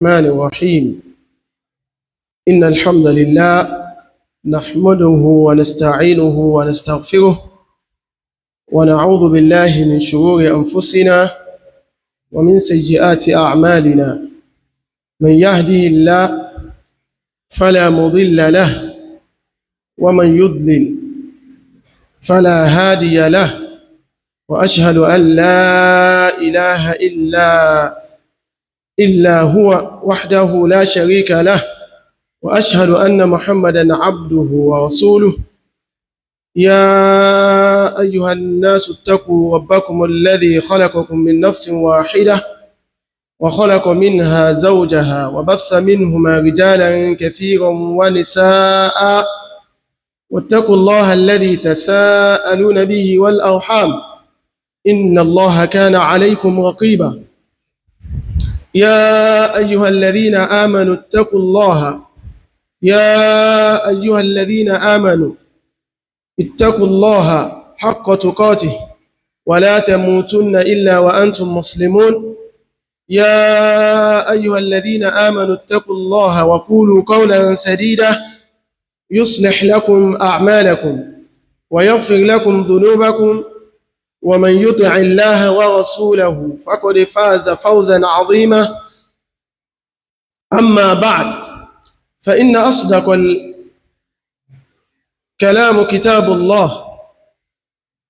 الرحمن الرحيم إن الحمد لله نحمده ونستعينه ونستغفره ونعوذ بالله من شرور أنفسنا ومن سيئات أعمالنا. من يهده الله فلا مضل له ومن يضلل فلا هادي له، وأشهد أن لا إله إلا هو وحده لا شريك له، وأشهد أن محمدًا عبده ورسوله. يا أيها الناس اتقوا ربكم الذي خلقكم من نفس واحدة وخلق منها زوجها وبث منهما رجالا كثيرا ونساء، واتقوا الله الذي تساءلون به والأرحام إن الله كان عليكم رقيبا. يا أيها الذين آمنوا اتقوا الله اتقوا الله حق تقاته ولا تموتن إلا وأنتم مسلمون. يا أيها الذين آمنوا اتقوا الله وقولوا قولا سديدا يصلح لكم أعمالكم ويغفر لكم ذنوبكم، ومن يطع الله ورسوله فقد فاز فوزا عظيما. أما بعد، فإن أصدق الكلام كتاب الله،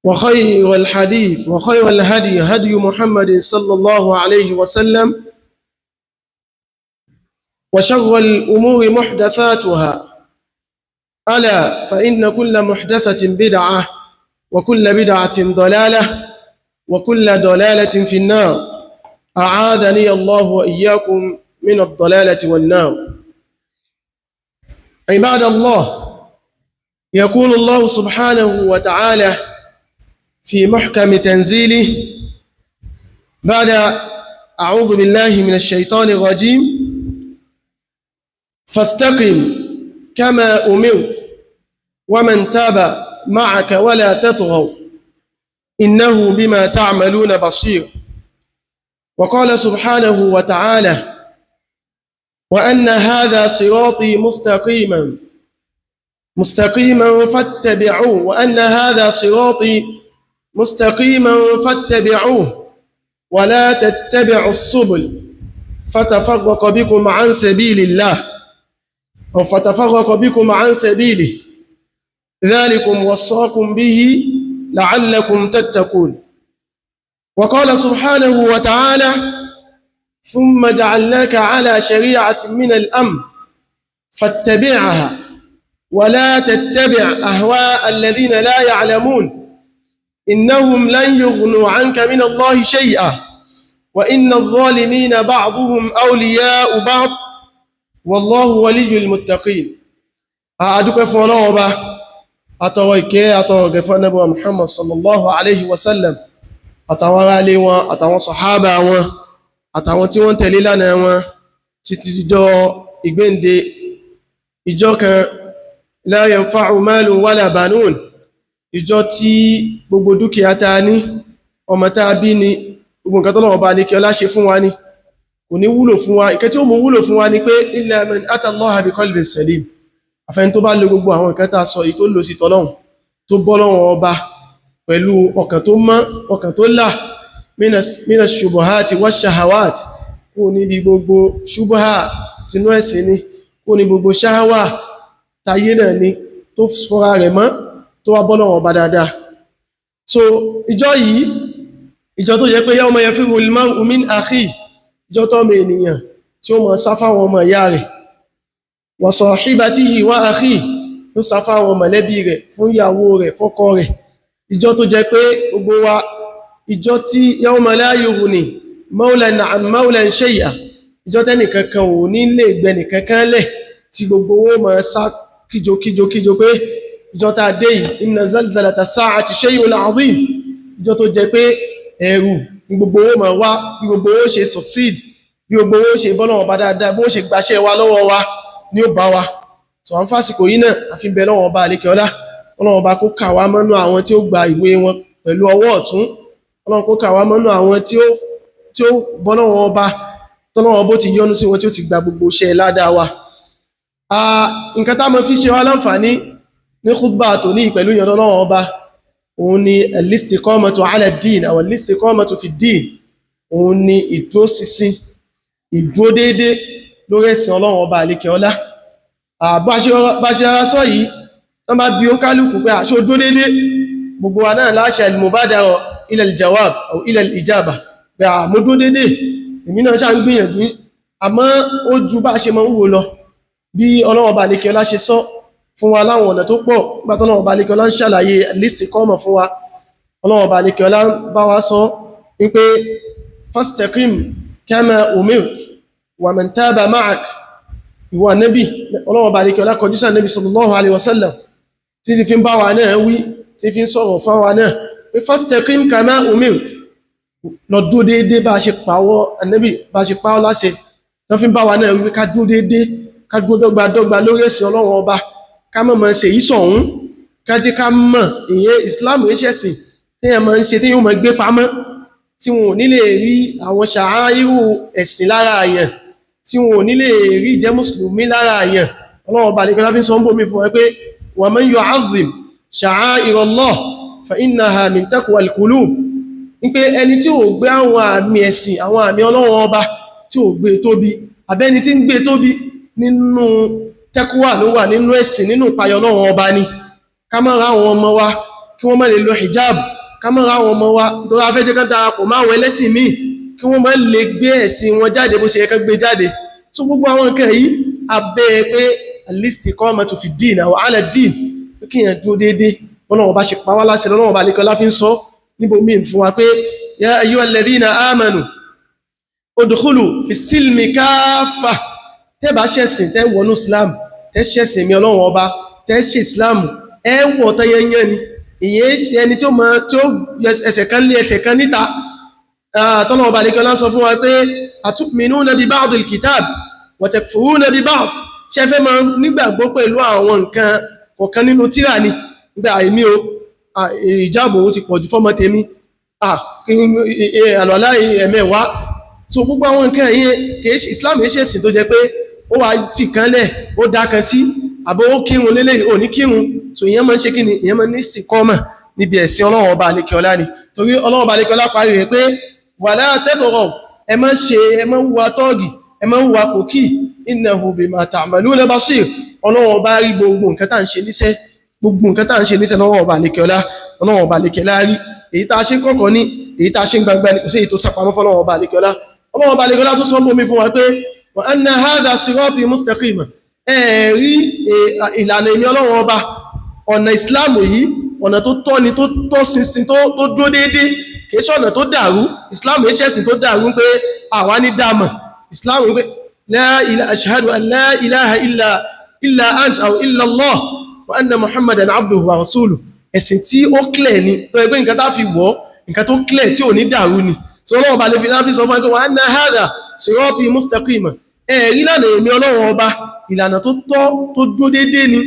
وخير الحديث وخير الهدي هدي محمد صلى الله عليه وسلم، وشر الأمور محدثاتها، ألا فإن كل محدثة بدعة وكل بدعة ضلالة وكل ضلالة في النار. أعاذني الله وإياكم من الضلالة والنار. عباد الله، يقول الله سبحانه وتعالى في محكم تنزيله بعد أعوذ بالله من الشيطان الرجيم: فاستقم كما أمرت ومن تاب معك ولا تطغوا إنه بما تعملون بصير. وقال سبحانه وتعالى: وأن هذا صراطي مستقيما فاتبعوه، وأن هذا صراطي مستقيما فاتبعوه ولا تتبعوا السبل فتفرق بكم عن سبيل الله، أو فتفرق بكم عن سبيله، ذلكم وصاكم به لعلكم تتقون. وقال سبحانه وتعالى: ثم جعلناك على شريعة من الأمر فاتبعها ولا تتبع أهواء الذين لا يعلمون إنهم لن يغنوا عنك من الله شيئا وإن الظالمين بعضهم أولياء بعض والله ولي المتقين. أدوك فولوبا أتوكي أتوقف النبي محمد صلى الله عليه وسلم، أتوارى لي أتوى صحابة àtàwọn tí wọ́n tẹ̀lé lánàá wọn títí díjọ́ ìgbéǹde. Ìjọ kan la yanfa'u malun wala banun, ìjọ tí gbogbo dúkìá ta ní, ọmọ tá bí ní, gbogbo nǹkan tọ́lọ́run bá ní kí ọlá ṣe fún wa ní kò ní wúlò fún wa. Ìkẹ́ tí ó mú wúlò fún wa ní pé illa man ata Allaha bi qalbin salim, àfẹ́ni tó bá lo gbogbo àwọn nǹkan tá sọ yìí tó lò sí tọ́lọ́run, tó bọ́lọ́run ọba pẹ̀lú ọkàn tó mọ́, ọkàn tó là mina ṣubuhati wa ṣahawat, kó níbi gbogbo ṣubuha tinú ẹ̀sìn ni, kó ní gbogbo ṣahawa tayé náà ni, tó fọ́ra rẹ̀ mọ́, tó wá bọ́lọ́run ọba dáadáa. So ìjọ yìí, ìjọ tó yẹ pé yawma yafiru al-mar'u min akhi, ìjọ tó mọ ènìyàn tí ó mọ̀ sá fáwọn ọmọ ìyá rẹ̀, wa sahibatihi wa akhi, yóò sá fáwọn mọ̀lẹ́bí rẹ̀, fún ìyàwó rẹ̀, fọ́kọ rẹ̀. Ìjọ tó jẹ pé gbogbo wa, ìjọ tí yawma la yughni mawlan an mawlan shay'a, ìjọ tẹ́nì kankan ò ní lè gbẹ̀nì kankan lẹ̀, tí gbogbo owó ma sá kíjokíjo pé ìjọ tá dé yìí, inna zalzalata sa'ati shay'un 'azim, ìjọ tó jẹ pé ẹ̀rù ní gbogbo owó ma wá, bí gbogbo owó ṣe succeed, bí gbogbo owó ṣe bọ́lọ́wọ́ bá dáadáa, bó ṣe gbaṣẹ́ wa lọ́wọ́ wa ní ó bá wa. So àwọn fásitì yìí náà a fi ń bẹ lọ́wọ́ bá alékẹ́ọlá, Ọlọ́run bá kó kà wá mọ́nú àwọn tí ó gba ìwé wọn pẹ̀lú ọwọ́ ọ̀tún, Ọlọ́run kó kà wá mọ́nú àwọn tí ó bọ́lọ́wọ́ ọba tọ́lọ́wọ́ bó ti yọ́nú sí wọn tí ó ti gba gbogbo iṣẹ́ ládàá wa. Nǹkan tá mọ́ fi ṣe wá láǹfààní ní khutba tó ní pẹ̀lú ìyọ̀dọ̀ Ọlọ́run ọba òun ni al-istiqamatu ala ad-din aw al-istiqamatu fi ad-din, òun ni ìdúró ṣinṣin, ìdúró déédé lórí ẹ̀sìn Ọlọ́run ọba àlékè ọlá. Bá ṣe ara sọ yìí tán bá bí ó kálùkù pé àṣó dúró déédé, gbogbo wa náà láṣẹ al-mubadara ila al-jawab aw ila al-ijaba pé mo dúró déédé, èmi náà ṣá ń gbìyànjú, àmọ́ ó ju bá ṣe mọ́ ń wò lọ. Bí Ọlọ́run ọba àlékè ọlá ṣe sọ fún wa láwọn ọ̀nà tó pọ̀, gbátọ́ Ọlọ́run ọba àlékè ọlá ń ṣàlàyé al-istiqama fún wa. Ọlọ́run ọba àlékè ọlá bá wa sọ wípé fastaqim kama umirt wa man taba ma'ak, ìwọ Nábì. Ọlọ́run ọba àlékè ọlá kọjú sí Nábì sallallahu alaihi wasallam tí sì fi ń bá wa náà wí, tí fi ń sọ̀rọ̀ fún wa náà pé fastaqim kama umirt, lọ dúró déédé bá ṣe pàwọ́ Nábì, bá ṣe pàwọ́ láṣẹ, tán fi ń bá wa náà wí ká dúró déédé, ká dúró dọ́gba lórí ẹ̀sìn Ọlọ́run ọba, ká mọ̀ ṣe yìí sọ̀hún, ká jẹ́ ká mọ̀ ìyẹn Islam ìṣẹ̀sìn tí ẹ máa ń ṣe tí yóò máa gbé pamọ́, tí wọn ò ní lè rí àwọn ṣàáírù ẹ̀sìn lára àyàn, tí wọn ò ní lè rí jẹ́ mùsùlùmí lára àyàn. Ọlọ́run ọba nìkan láfi sọ ń bò mí fún ẹ pé wa man yu'azzim sha'a'irallah fa innaha min taqwal qulub, ní pé ẹni tí ò gbé àwọn àmì ẹ̀sìn, àwọn àmì Ọlọ́run ọba tí ò gbé tóbi, àbẹ́ni tí ń gbé tóbi nínú taqwa ló wà, nínú ẹ̀sìn, nínú ìpayọ̀ Ọlọ́run ọba ni. Ká má ra àwọn ọmọ wa kí wọ́n má lè lo hijab, ká má ra àwọn ọmọ wa tó rá fẹ́ jẹ́ ká darapọ̀ máa àwọn ẹlẹ́sìn míì kí wọ́n má lè gbé ẹ̀sìn wọn jáde bó ṣe yẹ ká gbé jáde. So gbogbo àwọn nǹkan yìí abẹ́ pé al-istiqamatu fi ad-din aw ala ad-din, kí yẹn dúró déédé Ọlọ́run bá ṣe pa wá láṣẹ. Ọlọ́run bá lékọ́ láfi ń sọ níbo míì fún wa pé ya ayyuhal ladhina amanu udkhulu fi silmi kaffa, tẹ́ bá ṣẹ̀sìn, tẹ́ wọnú Islam, tẹ́ ṣẹ̀sìn mi Ọlọ́run ọba, tẹ́ ṣe Islam, ẹ wọ̀ tẹ́yẹnyẹ́ ni, ìyẹn ṣe ẹni tí ó ẹsẹ̀ kan lé ẹsẹ̀ kan níta. Tọ́lọ́run ọba lékọ́ lá sọ fún wa pé atu'minuna bi ba'dil kitab wa takfuruna bi ba'd, ṣe fẹ́ máa nígbàgbọ́ pẹ̀lú àwọn nǹkan kọ̀ọ̀kan nínú tírà ni, nígbà àìmí o ìjábò òun ti pọ̀jù fọ́mọ tèmi, àlọ́lá ẹ̀mẹ́wàá. So gbogbo àwọn nǹkan yìí Islam yìí ṣẹ̀sìn tó jẹ́ pé ó wà fi kan lẹ̀, ó dákan sí, àbọ̀ ó kírun lélẹ̀ ò ní kírun. So ìyẹn máa ń ṣe kí ni, ìyẹn máa ń ní istiqama níbi ẹ̀sìn Ọlọ́run ọba àlékè ọlá ni. Torí Ọlọ́run ọba àlékè ọlá parí rẹ̀ pé wala tatghaw, ẹ má hùwà tọ́ọ̀gì, ẹ má hùwà pòkì, innahu bima ta'maluna basir. Ọlọ́run ọba rí gbogbo nǹkan tá ń ṣe níṣẹ́, gbogbo nǹkan tá ń ṣe níṣẹ́ lọ́wọ́ ọba àlékè ọlá. Ọlọ́run ọba àlékè ọlá rí èyí tá a ṣe kọ̀kọ̀ ní, èyí tá a ṣe gbangba ní, kò sí èyí tó sápamọ́ fún Ọlọ́run ọba àlékè ọlá. Ọlọ́run ọba àlékè ọlá tó sọ ń bomi fún wa pé wa anna hadha sirati mustaqima, ẹ̀rí ìlànà èmi Ọlọ́run ọba, ọ̀nà Islam yìí, ọ̀nà tó tọ́ ni, tó tọ́ ṣinṣin, tó dúró déédé, kìí ṣe ọ̀nà tó dàrú. Islam yìí ṣẹ̀sìn tó dàrú pé àwa ní dámà. Islam yìí pé ashhadu an la ilaha illa anta aw illa Allah wa anna Muhammadan abduhu wa rasuluhu, ẹ̀sìn tí ó clear ni, tó ẹgbẹ́ nǹkan tá fi wọ́, nǹkan tó clear tí ò ní dàrú ni. So Ọlọ́run ọba lè fi láti sọ fún ẹgbẹ́ wa anna hadha sirati mustaqima, ẹ̀rí lànà èmi Ọlọ́run ọba, ìlànà tó tọ́ tó dúró déédé ni.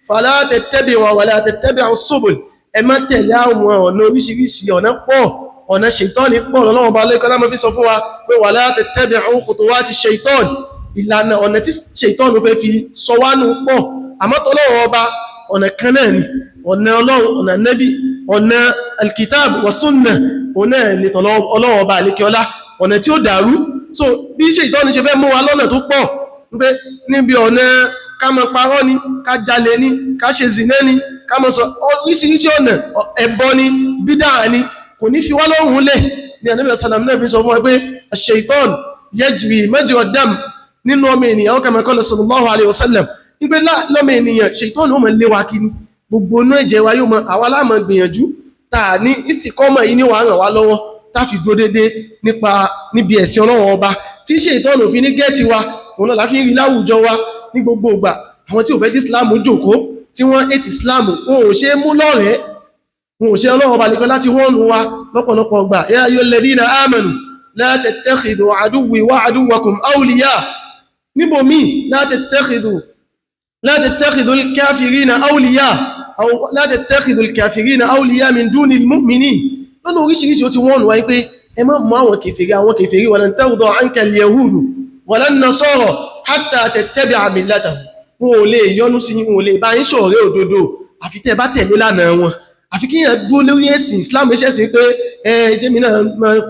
Fala tattabi'u wa la tattabi'u subul, ẹ má tẹ̀lé àwọn ọ̀nà oríṣiríṣi, ọ̀nà pọ̀, ọ̀nà ṣètọ́nì pọ̀. Ọlọ́run ọba lẹ́kọ́ lámọ́ fi sọ fún wa pé wala tattabi'u khutuwati shaytan, ìlànà ọ̀nà tí ṣètọ́nù fẹ́ fi sọ wá nù pọ̀. Àmọ́ t'Ọlọ́run ọba ọ̀nà kan náà ni, ọ̀nà Ọlọ́run, ọ̀nà Nábì, ọ̀nà alkitab wa sunnah, ọ̀nà ni Ọlọ́run ọba àlékè ọlá, ọ̀nà tí ó dàrú. So bí ṣètọ́nù ṣe fẹ́ mú wa lọ́nà tó pọ̀, níbi ọ̀nà ká má parọ́ ni, ká jalè ni, ká ṣe zìnà ni, ká má sọ oríṣiríṣi ọ̀nà, ẹbọ ni, bídà ni, kò ní fi wá lọ́rùn lẹ̀. Ní Ànábì sallam náà fi sọ fún wa pé ash-shaytan yajri majra ad-dam, nínú ọmọ ènìyàn kama qala sallallahu alaihi wasallam, nígbé lọ́mọ ènìyàn ṣètọ́nù ó mọ̀ lé wa kí ni, gbogbo inú ẹ̀jẹ̀ wa yóò mọ̀, àwa la máa gbìyànjú ta ní istiqama yìí ní wà ràn wá lọ́wọ́ tá fi dúró dédé níbi ẹ̀sìn Ọlọ́run ọba, tí ṣètọ́nù fi ní gẹ́ẹ̀tì wa, òun náà la fi ń rí láwùjọ wa ní gbogbo ìgbà. Àwọn tí ò fẹ́ jí Islam jòkó, tí wọ́n hate Islam, wọn ò ṣe mú lọ́rẹ̀ẹ́, wọn ò ṣe Ọlọ́run ọba nìkan láti wọ́n nù wa lọ́pọ̀lọpọ̀ gbà. Ya ayyuhal ladhina amanu la tattakhidhu aduwwi wa aduwwakum awliya, níbo míì la tattakhidhu al-kafirina awliya aw la tattakhidhu al-kafirina awliya min duni al-mu'minin. Lọ́nà oríṣiríṣi ó ti wọ́n nù wáyé pé ẹ má mú àwọn kèfèrí, wa lan tarda anka al-yahudu walan nasara hatta tattabi'a millatahum wọn ò lè yọ́nú sí wọn ò lè bá yín ṣọ̀rẹ́ òdodo àfi tẹ́ bá tẹ̀lé lánàá wọn àfi kí yẹn dúró lórí ẹ̀sìn Islam ṣe sí pé jẹ́mi náà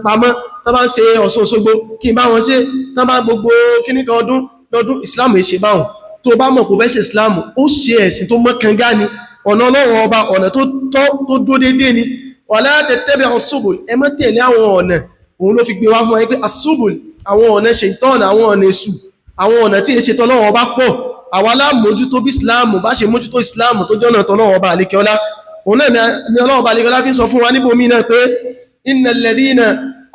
pamọ́ tó bá ń ṣe Ọ̀ṣun Òṣogbo kí n bá wọn ṣe tó bá gbogbo kíníkan ọdún lọ́dún Islam ṣe báwọn tó bá mọ̀ kò fẹ́ ṣe Islam ó ṣe ẹ̀sìn tó mọ́ kanga ni ọ̀nà Ọlọ́run ọba ọ̀nà tó tọ́ tó dúró déédéé ni wala tattabi'us subul ẹ má tẹ̀lé àwọn ọ̀nà òun ló fi gbé wá fún wa pé as-subul àwọn ọ̀nà ṣaitan àwọn ọ̀nà èṣù àwọn ọ̀nà tí èṣe tọ́lọ́run ọba pọ̀ àwa lámójútó bí Islam bá ṣe mójútó Islam tó jọ́nà tọ́lọ́run ọba àlékẹ́ọlá òun náà ni Ọlọ́run ọba àlékẹ́ọlá fi ń sọ fún wa níbòmí náà pé innal ladhina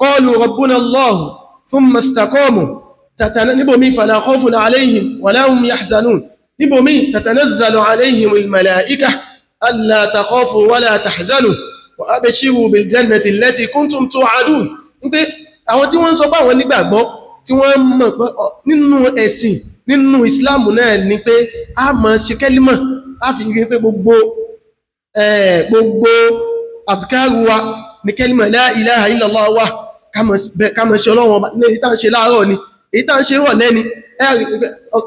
qalu rabbuna Allah thumma istaqamu níbòmí fala khawfun alayhim wala hum yahzanun níbòmí tatanazzalu alayhimul malaika alla takhafu wala tahzanu wa abshiru bil jannati allati kuntum tu'adun pé àwọn tí wọ́n sọ pé àwọn nígbàgbọ́ tí wọ́n mọ̀ pé nínú ẹ̀sìn nínú Islam náà ni pé a máa ṣe kẹ́límà a fi rí pé gbogbo àdìkáàrù wa ní kẹ́límà la ilaha illallah wa ká máa ṣe Ọlọ́run ọba ní èyí tá ń ṣe láàárọ̀ ni èyí tá ń ṣe rọ̀lẹ́ ni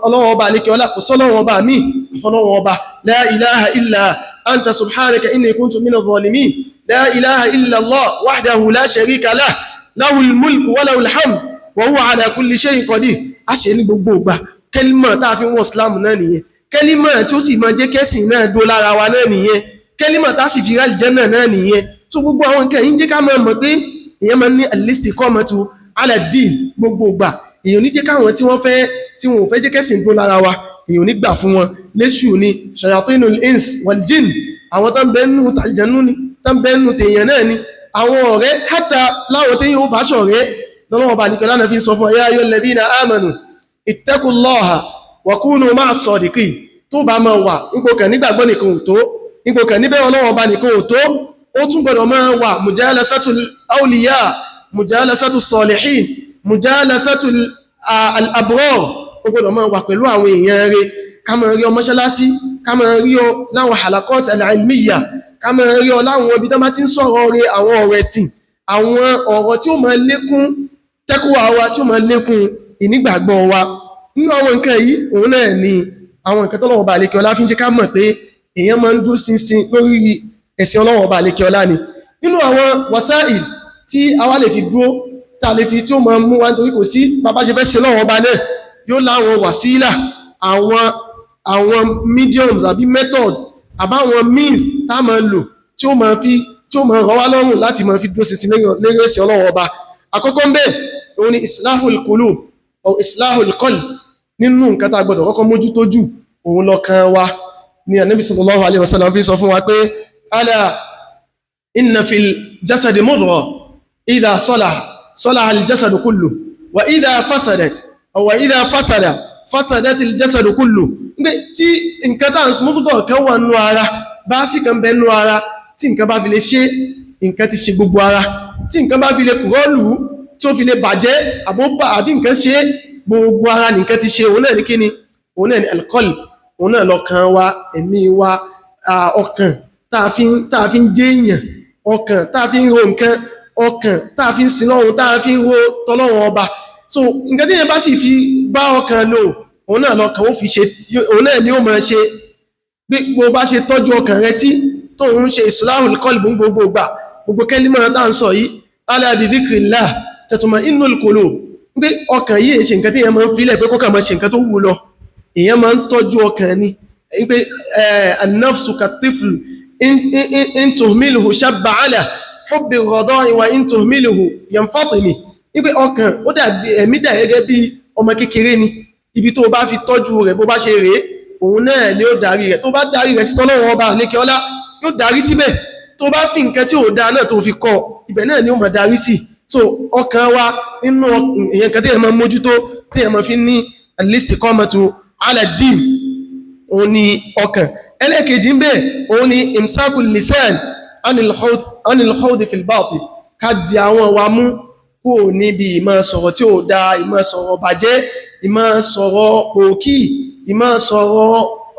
Ọlọ́run ọba àlékẹ́ ọlá kò sọ́lọ́run ọba mi àfọlọ́run ọba la ilaha illa anta subhanaka inni kuntu minadh dhalimin la ilaha illallah wahdahu la sharika lah lahul mulku wa lahul hamd wa huwa ala kulli shay'in qadir a ṣe ní gbogbo ìgbà kẹ́límà tá a fi wọ́n Islam náà nìyẹn kẹ́límà tí ó sì máa jẹ́ kẹ́sìn náà dó lára wa náà nìyẹn kẹ́límà tá sì fi rá àlìjánnà náà nìyẹn tó gbogbo àwọn nǹkan yìí jẹ́ ká mọ̀ pé èèyàn máa ní al-istiqamatu ala ad-din gbogbo ìgbà èèyàn ní jẹ́ káwọn tí wọ́n ò fẹ́ jẹ́ kẹ́sìn dó lára wa èèyàn ní gbà fún wọn léṣù ni shayatinul ins wal jinn àwọn tó ń bẹ nínú tàlìjànnú ni tó ń bẹ nínú tèèyàn náà ni àwọn ọ̀rẹ́ hátà láwọn téèyàn ó bá ṣọ̀rẹ́ lọ́wọ́ bá nìkan lánàá fi sọ fún ya ayyuhal ladhina amanu ittaqullaha wa kunu ma'as sadiqin tó bá máa wà nígbòkàn nígbàgbọ́ nìkan ò tó nígbòkàn níbẹ̀ Ọlọ́run bá nìkan ò tó ó tún gbọ́dọ̀ máa wà mujalasatul awliya mujalasatus salihin mujalasatul al-abrar ó gbọ́dọ̀ máa wà pẹ̀lú àwọn èèyàn rẹ̀ ká máa rí ọ mọ́ṣáláṣí ká máa rí ọ láwọn halaqat al-ilmiyya ká máa rí ọ láwọn ibi tó bá ti ń sọ̀rọ̀ rẹ̀ àwọn ọ̀rọ̀ ẹ̀sìn àwọn ọ̀rọ̀ tí ó máa lékún tẹ́kùwà wa tí ó máa lékún ìnígbàgbọ́ wa nínú àwọn nǹkan yìí òun náà ni àwọn nǹkan tọ́lọ́run ọba àlékẹ́ ọlá fi ń jẹ́ ká mọ̀ pé èèyàn máa ń dúró ṣinṣin lórí ẹ̀sìn Ọlọ́run ọba àlékẹ́ ọlá ni nínú àwọn wasail tí a wá lè fi dúró tá lè fi tí ó máa mú wa nítorí kò sí bàbá ṣe fẹ́ sin Ọlọ́run ọba náà yóò láwọn wàsílà àwọn mediums àbí methods àbáwọn means tá máa lò tí ó máa rọ̀ wá lọ́rùn láti máa fi dúró ṣinṣin lórí ẹ̀sìn Ọlọ́run ọba àkọ́kọ́ ń bẹ òun ni islahul qulub aw islahul qalb nínú nǹkan tá gbọ́dọ̀ kọ́kọ́ mójútó jù òun lọ́kàn wa ni Ànábì sallallahu alaihi wasallam fi sọ fún wa pé ala inna fil jasadi mudghah idha salaha al jasadu kullu wa idha fasadat al jasadu kullu nbe tí nǹkan tá mudghah kan wà nínú ara bá sì kan bẹ nínú ara tí nǹkan bá fi lè ṣe nǹkan ti ṣe gbogbo ara tí nǹkan bá fi lè kúrọ́lù tí ó fi lè bàjẹ́ àbí nǹkan ṣe gbogbo ara nìkan ti ṣe òun náà ní kíni òun náà ní alqalb òun náà lọ́kàn wa ẹ̀mí wa ọkàn táa fi ń jẹ́ èèyàn ọkàn táa fi ń ro nǹkan ọkàn táa fi ń sin lọ́run táa fi ń ro tọ́lọ́run ọba so nǹkan tí yẹn bá sì fi bá ọkàn lò òun náà lọ́kàn ó fi ṣe òun náà ni ó máa ṣe bí gbogbo bá ṣe tọ́jú ọkàn rẹ sí tó ń ṣe islahul qalb gbogbo ìgbà gbogbo kẹ́límà tá à ń sọ yìí ala bi dhikrillah tatma'innul qulub pé ọkàn yìí ṣe nǹkan tí èèyàn máa ń filẹ̀ pé kókà máa ṣe nǹkan tó wù lọ èèyàn máa ń tọ́jú ọkàn ni pé an-nafsu kat-tifl in tuhmilhu shabba ala hubbi ghada'i wa in tuhmilhu yanfatimi pé ọkàn ó dàbí ẹ̀mí dà gẹ́gẹ́ bí ọmọ kékeré ni ibi tó bá fi tọ́jú rẹ̀ bó bá ṣe rèé òun náà ni ó darí rẹ̀ tó bá darí rẹ̀ sí tọ́lọ́run ọba àlékẹ́ ọlá yóò darí síbẹ̀ tó bá fi nǹkan tí ò dáa náà tó fi kọ́ ibẹ̀ náà ni ó máa darí sí so ọkàn wa nínú èyàn kan tí èyàn máa mójútó tí èyàn máa fi ní al-istiqamatu ala ad-din òun ni ọkàn ẹlẹ́kejì ń bẹ òun ni imsakul lisan anil khawd fil batil ká di àwọn wa mú kó níbi ìmọ̀ sọ̀rọ̀ tí ó dáa ìmọ̀ sọ̀rọ̀ bàjẹ́ ìmọ̀ sọ̀rọ̀ òkì ìmọ̀ sọ̀rọ̀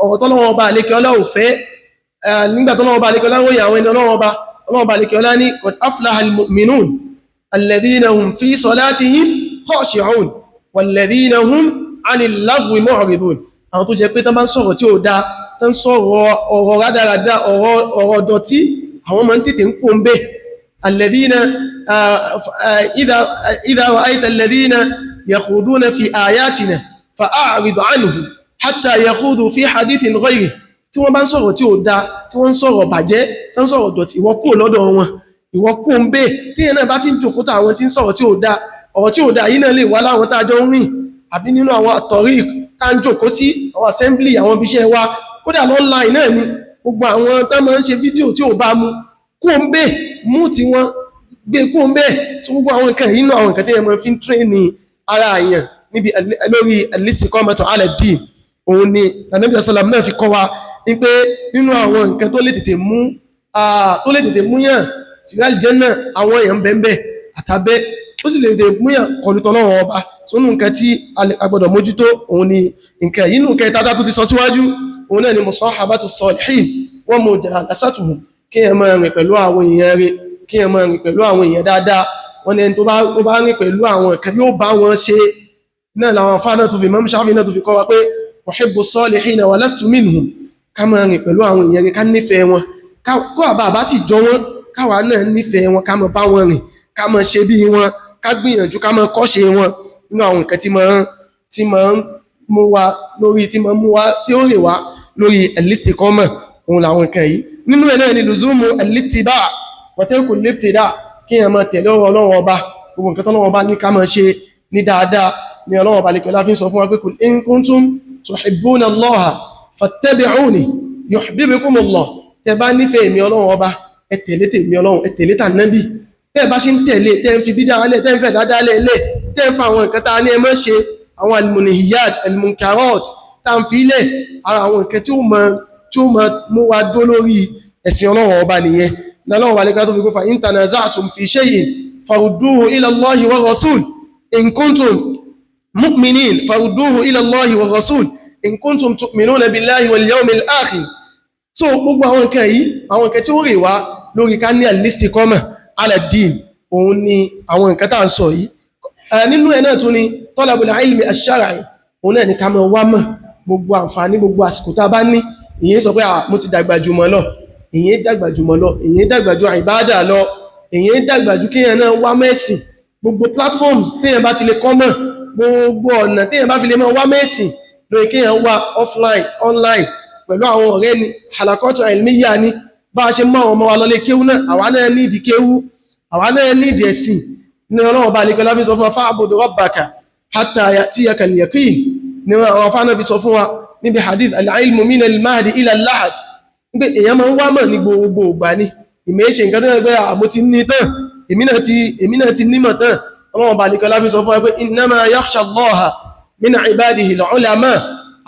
ọ̀rọ̀ tọ́lọ́wọ́ ọba àlékẹ́ ọlá ò fẹ́ nígbà tọ́lọ́wọ́ ọba àlékẹ́ ọlá wòye àwọn ẹni ọlọ́wọ́ ọba àlékẹ́ ọlá ní qad aflaha al-mu'minun الذين هم في صلاتهم خاشعون walladhina hum 'anil lagwi mu'ridun àwọn tó jẹ́ pé tán bá ń sọ̀rọ̀ tí ó dá tán sọ̀rọ̀ ọ̀rọ̀ rádaràdá ọ̀rọ̀ dọ̀tí àwọn máa ń tètè ń kó ń bẹ́ alladhina idha ra'ayta alladhina yakhuduna fi ayatina fa'a'rid 'anhum hatta yakhudu fi hadithin ghayrihi tí wọ́n bá ń sọ̀rọ̀ tí ó dá tí wọ́n ń sọ̀rọ̀ bàjẹ́ tán sọ̀rọ̀ dọ̀tí ìwọ kúrò lọ́dọ̀ wọn ìwọ kó ń bẹ́ tí ẹ̀nà bá ti ń jòkótà àwọn tí ń sọ̀rọ̀ tí ó dá ọ̀rọ̀ tí ó dá yìí náà lè wá láwọn tàjọ ń rìn àbí nínú àwọn àtọ̀rí tá ń jòkó sí àwọn assembly àwọn ibiṣẹ́ wa kódà online náà ni gbogbo àwọn tán máa ń ṣe fídíò tí ó bá mú kó ń bẹ́ mú tí wọ́n gbé kó ń bẹ́ tí gbogbo àwọn nǹkan yìí náà àwọn nǹkan tí ẹ máa fi ń tréní ara èèyàn níbi lórí al-istiqamatu ala ad-din òun ni Ànábì sallam náà fi kọ́ wa ní pé nínú àwọn nǹkan tó lè tètè mú yàn síráàlì jẹ́nà àwọn èèyàn bẹ̀m̀bẹ̀ àtàbẹ́ ó sì lè dè múyàn kọlùtọ̀ lọ́wọ́ ọba sónú nǹkan tí a gbọ́dọ̀ mójútó òun ni nǹkan yìí nù kẹta tó ti sọ síwájú òun náà ni musahabatu salihin wa mujalasatuhum kí ẹ máa rìn pẹ̀lú àwọn èèyàn rẹ̀ kí ẹ máa rìn pẹ̀lú àwọn èèyàn dáadáa wọ́n ní ẹni tó bá rìn pẹ̀lú àwọn nǹkan yóò bá wọn ṣe náà làwọn afá náà tó fi Imam Shafi'i náà tó fi kọ́ wa pé uhibbu salihina wa lastu minhum ká máa rìn pẹ̀lú àwọn èèyàn rẹ̀ ká nífẹ̀ẹ́ wọn kó àbá ti jọ wọn káwa náà nífẹ̀ẹ́ wọn ká mọ bá wọn rìn ká mọ ṣe bí wọn ká gbìyànjú ká mọ kọ́ṣe wọn nínú àwọn nǹkan tí máa ń mú wa lórí tí máa ń mú wa tí ó rè wá lórí al-istiqama òun làwọn nǹkan yìí nínú ẹ̀ náà ni luzumu al-ittiba' wa tarku al-ibtida' kí èèyàn máa tẹ̀lé ọ̀rọ̀ Ọlọ́run ọba gbogbo nǹkan tọ́lọ́run ọba ní ká máa ṣe ní dáadáa ní Ọlọ́run ọba lẹ́kọ̀ọ́ láfi ń sọ fún wa pé kul in kuntum tuhibbuna Allaha fattabi'uni yuhbibkumullah tẹ́ bá nífẹ̀ẹ́ mi Ọlọ́run ọba ẹ tẹ̀lé tèmi Ọlọ́run ẹ tẹ̀lé tànábì tẹ́ bá ṣe ń tẹ̀lé tẹ́ ń fi bídá alẹ́ tẹ́ ń fẹ́ dáadáa lẹ́lẹ́ tẹ́ ń fa àwọn nǹkan tá ní ẹ má ṣe àwọn almunihiyat almunkarot tá ń fi ilẹ̀ ara àwọn nǹkan tí ó mọ mú wa dó lórí ẹ̀sìn Ọlọ́run ọba nìyẹn lọ́lọ́run wà lẹ́gbẹ́ tó fi kó fa in tanaza'tum fi shay'in farudduhu ila Allahi wa rasul in kuntum mu'minin farudduhu ila Allahi wa rasul in kuntum tu'minuna billahi wal yawmil akhir so gbogbo àwọn nǹkan yìí àwọn nǹkan tí ó rè wá lórí ká ní al-istiqama ala ad-din òun ni àwọn nǹkan tá ń sọ yìí nínú ẹ̀ náà tún ni talabul ilmi ash-shar'i òun náà ni ká mọ̀ wá mọ̀ gbogbo àǹfààní gbogbo àsìkò tá bá ní ìyẹn sọ pé mo ti dàgbà jù mọ́ lọ ìyẹn dàgbà jù mọ́ lọ ìyẹn dàgbà jù ìbádà lọ ìyẹn dàgbà jù kéèyàn náà wá mẹ́sìn gbogbo platforms téèyàn bá ti lè kọ́ mọ̀ gbogbo ọ̀nà téèyàn bá fi lè mọ̀ wá mẹ́sìn lórí kéèyàn wá offline online pẹ̀lú àwọn ọ̀rẹ́ ni halakọ́tù ilmiya ni bá a ṣe mọ́ ọmọ wa lọlé kéwú náà àwa náà ní ìdí kéwú àwa náà ní ìdí ẹ̀sìn ní Ọlọ́run bá lẹ́kọ́ láfi sọ fún wa fa'budu rabbaka hatta ya'tiyaka al-yaqin ní àwọn afánà fi sọ fún wa níbi hadith al-ilmu min al-mahdi ila al-lahad pé èèyàn máa ń wá mọ̀ ní gbogbo ìgbà ni ìmẹ́ṣe nǹkan tó gbé àmú ti ní tán èmi náà ti nímọ̀ tán Ọlọ́run bá lẹ́kọ́ láfi sọ fún wa pé innama yakhsha Allaha min ibadihi al-ulama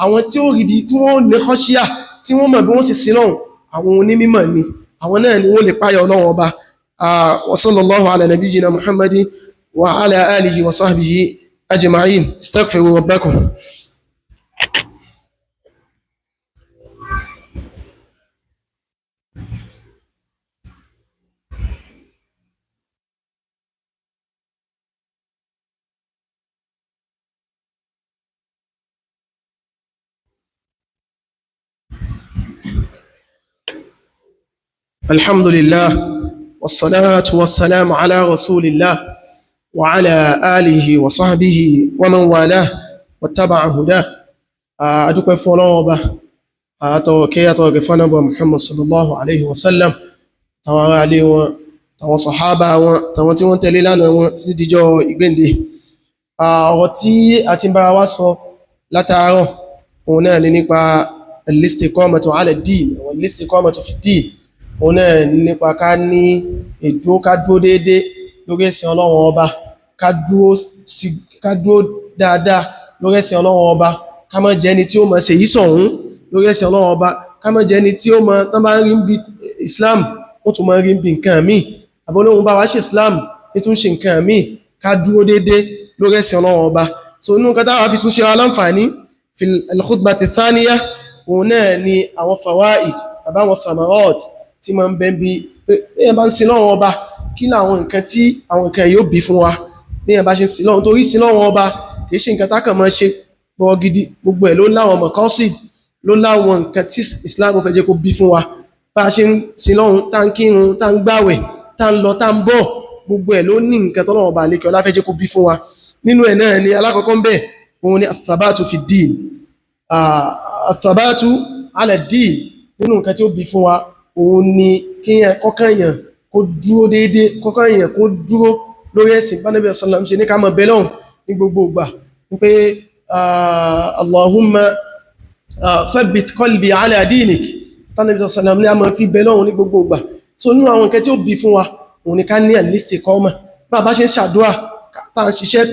àwọn tí ó rí bí tí wọ́n ní khashiyah tí wọ́n mọ̀ bí wọ́n sì sin lọ́hùn àwọn onímọ̀ ni àwọn náà ni wọ́n lè páyà Ọlọ́run ọba wa sallallahu ala nabiyyina Muhammadin wa ala alihi wa sahbihi ajma'in astaghfiru rabbakum الحمد لله والصلاة والسلام على رسول الله وعلى آله وصحبه ومن والاه واتبع هداه أدوك فولوبا أتوكي أتوكي فنبا محمد صلى الله عليه وسلم توارى عليه وصحابة تواتي وانتليلان وانتدجو إقبندي أغتي أتنبا واسو لا تعرف هنا لنقبع الاستقامة على الدين والاستقامة في الدين òun náà nípa ká ní ètò ká dúró déédé lórí ẹ̀sìn Ọlọ́run ọba ká dúró dáadáa lórí ẹ̀sìn Ọlọ́run ọba ká má jẹ́ ni tí ó máa ṣe yìí sọ̀hún lórí ẹ̀sìn Ọlọ́run ọba ká má jẹ́ ni tí ó máa tán bá rí bí Islam ó tún máa rí bí nǹkan míì àbọ́lóhun bá wá ṣe Islam ní tún ṣe nǹkan míì ká dúró déédé lórí ẹ̀sìn Ọlọ́run ọba so inú nǹkan táwa fi tún ṣe aláǹfààní fi al-khutbati thaniya òun náà ni àwọn fawaid àbáwọn thamarat tí ma ń bẹ́ bí èyàn bá ń sin lọ́wọ́ ọba kí láwọn nǹkan tí àwọn nǹkan yóò bí fún wa èyàn bá ṣe sin lọ́wọ́ torí sin lọ́wọ́ ọba kìí ṣe nǹkan tákàn máa ṣe bọ́ gidi, gbogbo ẹ̀ ló láwọn maqasid, ló láwọn nǹkan tí Islam fẹ́ jẹ́ kó bí fún wa. Bá a ṣe ń sin lọ́hun, tá ń kírun, tá ń gbàwẹ̀, tá ń lọ, tá ń bọ̀, gbogbo ẹ̀ ló ní nǹkan tọ́lọ́run bá lékẹ́ ọlá fẹ́ jẹ́ kó bí fún wa. Nínú ẹ̀ náà ni alákọ̀ọ́kọ́ ń bẹ òun ni athabatu fi din, athabatu ala din. Nínú nǹkan tí ó bí fún wa òun ni kíyàn kọ́kànyàn kó dúró déédé, kọ́kànyàn kó dúró lórí ẹ̀sìn bá Nábì sallam ṣe ní ká mọ̀ bẹ́lọ́hun ní gbogbo ìgbà pé Allahumma thabbit qalbi ala dinik, Nábì sallam ní a máa fi bẹ́lọ́hun ní gbogbo ìgbà. So nínú àwọn nǹkan tí ó bí fún wa òun ni ká ní al-istiqama. Bá bá ṣe ń ṣàdúrà tá ń ṣiṣẹ́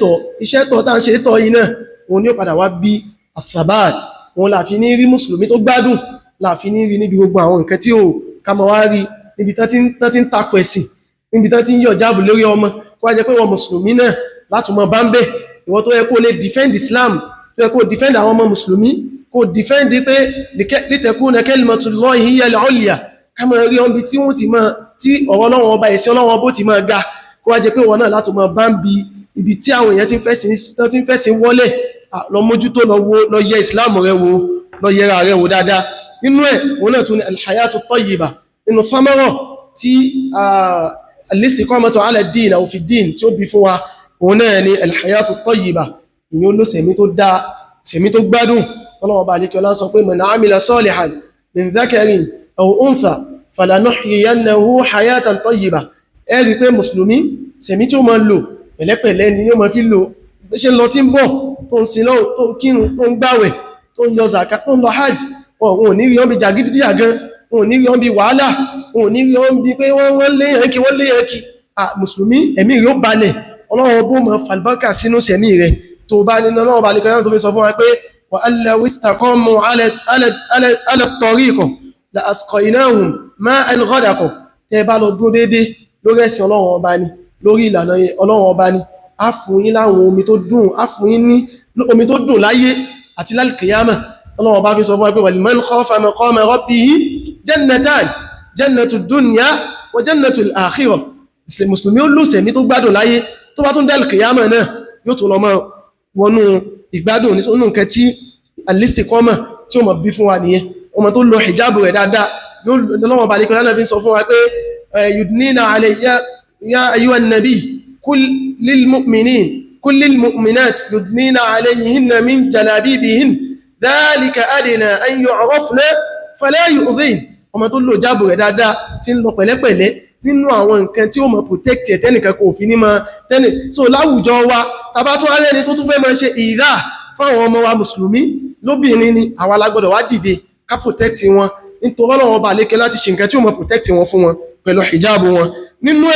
tọ̀ tá ń ṣe tọ̀ yìí náà, òun ni ó padà wá bí athabat. Òun la fi ní rí mùsùlùmí tó gbádùn, la fi ní rí níbi gbogbo àwọn nǹkan tí ó ká máa wá rí níbi tán tí ń takò ẹ̀sìn, níbi tán tí ń yọ jáàbù lórí ọmọ, kó wá jẹ́ pé wọn mùsùlùmí náà láti mọ bá ń bẹ̀. Ìwọ tó yẹ kó lè defend Islam, tó yẹ kó defend àwọn ọmọ mùsùlùmí, kó defend pé litakuna kalimatullahi hiya al-ulya, ká máa rí ọmọ tí wọ́n ti máa, tí ọ̀rọ̀ Ọlọ́run ọba, ẹ̀sìn Ọlọ́run ọba ti máa ga, kó wá jẹ́ pé wọn náà láti mọ bá ń bi ibi tí àwọn èèyàn ti ń fẹ́sìn wọlé. Lọ mójútó, lọ yẹ Islam rẹ wò, lọ yẹra rẹ wò dáadáa. Nínú ẹ̀ òun náà tún ni al-hayatu tayyiba. Nínú fámọ́rọ̀ tí al-istiqamatu ala ad-din aw fi ad-din tí ó bí fún wa òun náà ni al-hayatu tayyiba. ìyẹn ló sẹ̀mí tó dáa, sẹ̀mí tó gbádùn. Ọlọ́run bá alékẹ́ ọlá sọ pé man amila salihan min dhakarin aw untha falanuhyiyannahu hayatan tayyiba. Ẹ rí pé mùsùlùmí sẹ̀mí tí ó máa lò pẹ̀lẹ́pẹ̀lẹ́ ni ó máa fi lò, bí ṣe lọ tí ń bọ̀, tó ń sin lọ́wọ́, tó ń kírun, tó ń gbàwẹ̀, tó ń yọ zakat, tó ń lọ hajj. Wọn ò ní rí ọ́n bí jàgídíjàgan, wọn ò ní rí ọ́n bí wàhálà, wọn ò ní rí ọ́n bí pé wọ́n léyàn kí. Mùsùlùmí ẹ̀mí rí ó balẹ̀, Ọlọ́run bó máa fàlbákà sínú sẹ̀mí rẹ̀ tó bá nínú. Ọlọ́run bá lè kọjá tó fi sọ fún wa pé wa allaw istaqamu ala at-tariq la asqaynahum ma'an ghadaqa. Tẹ́ bá lọ dúró déédé lórí ẹ̀sìn Ọlọ́run ọba ni, lórí ìlànà Ọlọ́run ọba ni, a fún yín láwọn omi tó dùn, a fún yín ní omi tó dùn láyé àti lálkìyàmà. Ọlọ́run ọba fi sọ fún wa pé waliman khafa maqama rabbihi jannatan, jannatud dunya wa jannatul akhirah. Mùsùlùmí ó lùsẹ̀ mi tó gbádùn láyé, tó bá tún dálkìyàmà náà yóò tún lọ mọ́ wọnú ìgbádùn ní sónú nǹkan tí al-istiqama tí ó mọ̀ bí fún wa nìyẹn. Ọmọ tó lo hijabu rẹ̀ dáadáa, lọ́wọ́ bá lè kọ́ lánàá fi sọ fún wa pé yudnina alayya ya ayyuhan nabi kul lil mu'minin kul lil mu'minat yudnina alayhinna min jalabibihin dhalika adna an yu'rafna fala yu'dhin. Ọmọ tó lo hijabu rẹ̀ dáadáa tí ń lọ pẹ̀lẹ́pẹ̀lẹ́ nínú àwọn nǹkan tí ó mọ̀ protect ẹ̀ tẹ́nìkan kò fi ní máa tẹ́nì. So láwùjọ wa tàbá tó wá lẹ́ni tó tún fẹ́ máa ṣe ìrá fáwọn ọmọ wa mùsùlùmí lóbìnrin ni àwa la gbọ́dọ̀ wá dìde ká protect wọn, nítorí Ọlọ́run bá lékẹ́ láti ṣe nǹkan tí ó mọ̀ protect wọn fún wọn pẹ̀lú hijabu wọn. Nínú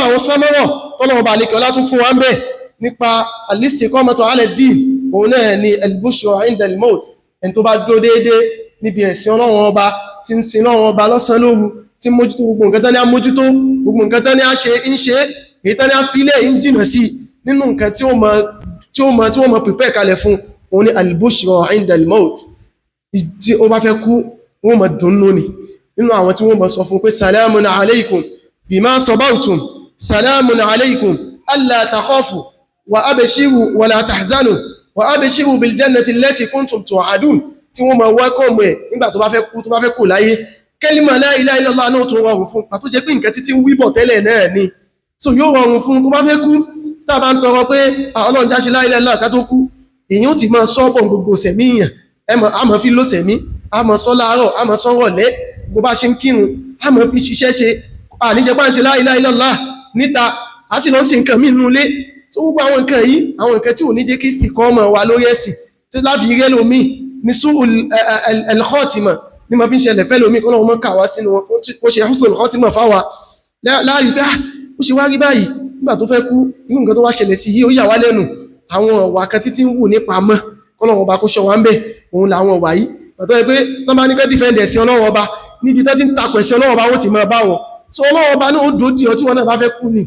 àwọn fámọ́rọ̀ tọ́lọ́run bá lékẹ́ ọlá tún fún wa ń bẹ̀ nípa al-istiqamatu ala ad-din òun náà ni al-bushra inda al-maut. Ẹni tó bá dúró déédéé níbi ẹ̀sìn Ọlọ́run ọba, tí ń sin Ọlọ́run ọba lọ́sàn lóru, tí mójútó gbogbo nǹkan tán ní a mójútó, gbogbo nǹkan tán ní a ṣe ń ṣe, èyí tán ní a fílẹ̀ ń jìnà sí. Nínú nǹkan tí wọ́n mọ̀ prepare kalẹ̀ fún òun ni al-bushra inda al-maut. Tí ó bá fẹ́ kú wọ́n mọ̀ dùnnú ni. Nínú àwọn tí wọ́n mọ̀ sọ fún pé salamun alaykum bima sabartum, salamun alaykum alla takhafu wa abshiru wa la tahzanu wa abshiru bil jannati allati kuntum tu'adun. Tí wọ́n mọ̀ welcome ẹ̀ nígbà tó bá fẹ́ kú láyé. Kẹ́límà la ilaha illallah náà tó rọrùn fún, pàtó jẹ́ pé nǹkan títí ń wíbọ̀ tẹ́lẹ̀ náà ni. So yóò rọrùn fún tó bá fẹ́ kú. Tá bá ń tọrọ pé Ọlọ́run já ṣe la ilaha illallah ká tó kú, èyàn ó ti máa sọ́bọ̀ gbogbo sẹ̀mí èèyàn, a máa fi ló sẹ̀mí, a máa sọ láàárọ̀, a máa sọ rọ̀lẹ́, bó bá ṣe ń kírun, a máa fi ṣiṣẹ́ ṣe, a ní jẹ́ pá ń ṣe la ilaha illallah níta, a sì lọ sí nǹkan mí nínú ilé. So gbogbo àwọn nǹkan yìí, àwọn nǹkan tí ò ní jẹ́ kí istiqama wà lórí ẹ̀sìn, tí láfi rẹ́ lómi ní su'ul al-khatima ní ma fi ń ṣẹlẹ̀ fẹ́ lómi kọ́lọ́wọ́ mọ́ kàwá sínú wọn, ó ṣe husnul khatima fáwa láàrí pé ó ṣe wá rí báyìí nígbà tó fẹ́ kú, irú nǹkan tó wá ṣẹlẹ̀ sí yìí ó yà wá lẹ́nu. Àwọn ọ̀wà kan títí ń wù nípa mọ́, kọ́lọ́wọ́ bá kó ṣọ wá ń bẹ̀, òun làwọn ọ̀wà yìí. Pàtó pé wọ́n bá ní kẹ́ defend ẹ̀sìn Ọlọ́run ọba, níbi tẹ́ ti ń takò ẹ̀sìn Ọlọ́run ọba ó ti máa bá wọn. So Ọlọ́run ọba náà ó dò dì ọ tí wọ́n náà bá fẹ́ kú ni,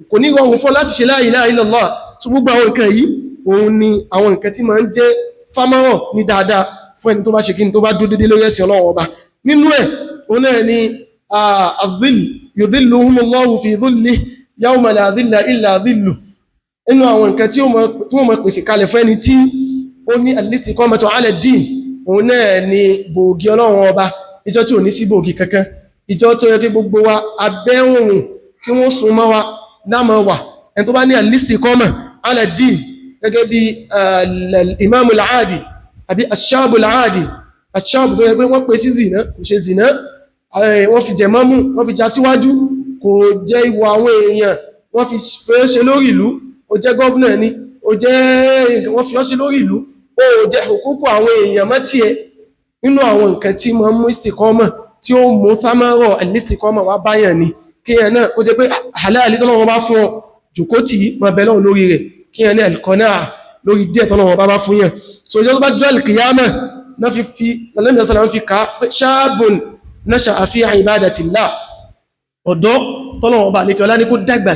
kò ní rọrùn fún láti ṣe la ilaha illallah. So gbogbo àwọn nǹkan yìí òun ni àwọn nǹkan tí máa ń jẹ́ fámọ́rọ̀ ní dáadáa fún ẹni tó bá ṣe kí ni tó bá dúró dédé lórí ẹ̀sìn Ọlọ́run ọba. Nínú ẹ̀ òun náà ni adh-dhill yudhilluhumullahu fi dhillihi yawma la dhilla illa dhilluh. inú àwọn nǹkan tí wọ́n mọ̀ pèsè kalẹ̀ fún ẹni tí ó ní al-istiqamatu ala ad-din òun náà ni bòògì ọlọ́run ọba ìjọ tí ò ní sí bòògì kankan ìjọ tó yẹ kí gbogbo wa abẹ́ òrùn tí wọ́n sún mọ́ wa lámọ́ wà ẹni tó bá ní al-istiqama ala ad-din gẹ́gẹ́ bí al-imam al-aadi àbí ash-shab al-aadi ash-shab tó yẹ pé wọ́n pè sí zina kò ṣe zina wọ́n fi jẹ̀mọ́mú wọ́n fi já síwájú kò jẹ́ ìwọ̀ àwọn èèyàn wọ́n fi fẹ́ ṣe lórí ìlú ó jẹ́ gọ́ọ̀nà ni ó jẹ́ wọ́n fi ọ́ sí lórí ìlú ó jẹ́ òkúkú àwọn èèyàn mọ́tí ẹ nínú àwọn nǹkan tí mọ́ mú istikọ́mọ̀ tí ó mú sámárọ̀ al-istikọ́mọ̀ wá báyàn ni kí ẹ náà kó jẹ́ pé halali tọ́lọ́wọ́ bá fún ọ jùkó tí mọ́ bẹ̀lọ́ lórí rẹ̀ kí ẹ ní al-qana'a lórí díẹ̀ tọ́lọ́wọ́ bá fún yẹn so ìjọ́ tó bá jọ al-qiyamah náà fi lọ́lẹ́mìí fi ká shabun nasha'a fi ibadatillah ọ̀dọ́ tọ́lọ́wọ́ bá lékẹ́ ọlá ní kó dàgbà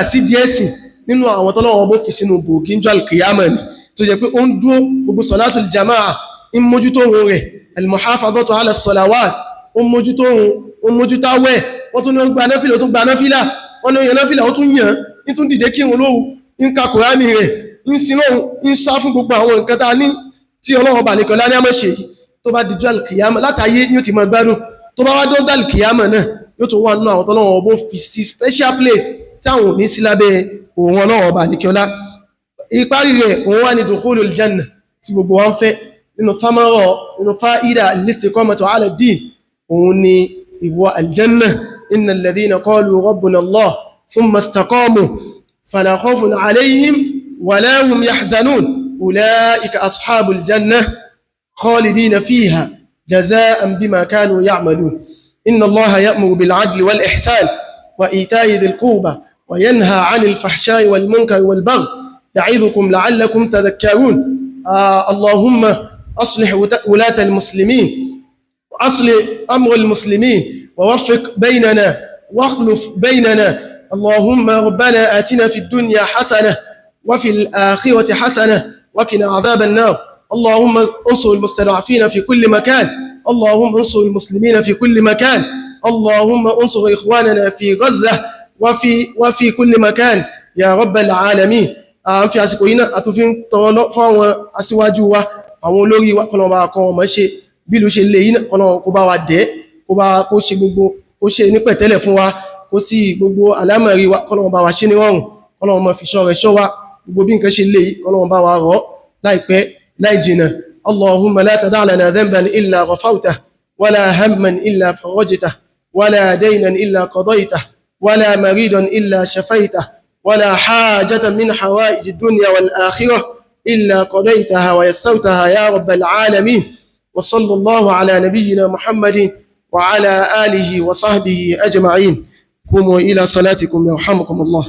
sí díẹ̀ sí nínú àwọn tọ́lọ́wọ́ bó fi sínú bòógì ń jọ al-qiyamah ni tó jẹ́ pé ó ń dúró gbogbo salatul jama'a ń mójútó ohun rẹ̀ al-muhafadhatu ala as-salawat ó ń mójútó ohun ó ń mójútó àwẹ̀ wọ́n tún ní ó gba náfìlà ó tún gba náfìlà wọ́n ní ó yẹ náfìlà ó tún yàn ní tún dìde kírun lóru ń ka Kùránì rẹ̀ ń sin lóhun ń sá fún gbogbo àwọn nǹkan tá a ní tí Ọlọ́run bá lékẹ́ ọlá ní àmọ́ ṣe tó bá dijọ́ al-qiyamah látàyé ní ó ti mọ gbádùn tó bá wá dọ́dọ̀ al-qiyamah náà yóò tó wà nínú àwọn tọ́lọ́wọ́ bó fi sí special place tí àwọn òní sí lábẹ́ òun Ọlọ́run bá lékẹ́ ọlá ìparí rẹ̀ òun wà ní dukhulul janna tí gbogbo wọn fẹ́ nínú thamarọ̀ nínú fa'ida al-istiqamatu ala ad-din òun ni ìwọ aljanna innal ladhina qalu rabbuna Allah thumma istaqamu fala khawfun alayhim wala hum yahzanun ulaika ashabul janna khalidina fiha jazaan bima kanu ya'malun inna Allaha ya'muru bil 'adli wal ihsan wa ita'i dhil qurba wa yanha 'anil fahsha'i wal munkari wal baghi يعظكم لعلكم تذكرون اللهم أصلح ولاة المسلمين وأصلح أمر المسلمين ووفق بيننا واخلف بيننا اللهم ربنا آتنا في الدنيا حسنة وفي الآخرة حسنة وقنا عذاب النار اللهم انصر المستضعفين في كل مكان اللهم انصر المسلمين في كل مكان اللهم انصر إخواننا في غزة وفي كل مكان يا رب العالمين a fi àsìkò yìí náà a tún fi ń tọrọ fún àwọn aṣíwájú wa àwọn olórí wa kọ́nà bá kọ́ ọmọ ṣe bí ìlú ṣe lè yìí náà kọ́nà kó bá wa dẹ̀ kó ṣe gbogbo kó ṣe ní pẹ̀tẹ́lẹ̀ fún wa kó sì gbogbo àlámọ̀rí wa kọ́nà bá wa ṣe ní rọrùn kọ́nà ọmọ fi ṣọ́ rẹ̀ ṣọ́ wa gbogbo bí nǹkan ṣe lè yìí kọ́nà bá wa rọ̀ láìpẹ́ láì jìnà Allahumma la tada' lana dhanban illa ghafawtah wala hamman illa farajtah wala daynan illa qadaytah wala maridan illa shafaytah ولا حاجة من حوائج الدنيا والآخرة إلا قضيتها ويسرتها يا رب العالمين وصلى الله على نبينا محمد وعلى آله وصحبه أجمعين قوموا إلى صلاتكم يرحمكم الله